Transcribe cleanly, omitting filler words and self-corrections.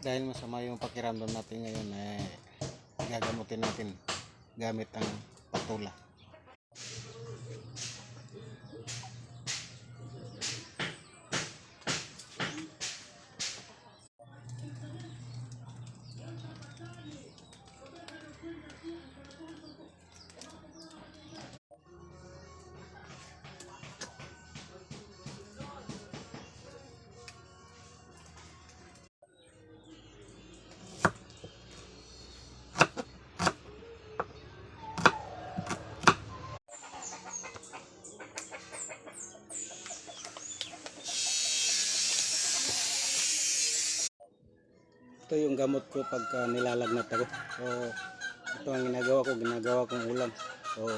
Dahil masama yung pakiramdam natin ngayon, gagamutin natin gamit ang patula. Ito yung gamot ko pagka nilalagnat ako. So ito ang ginagawa kong ulam. So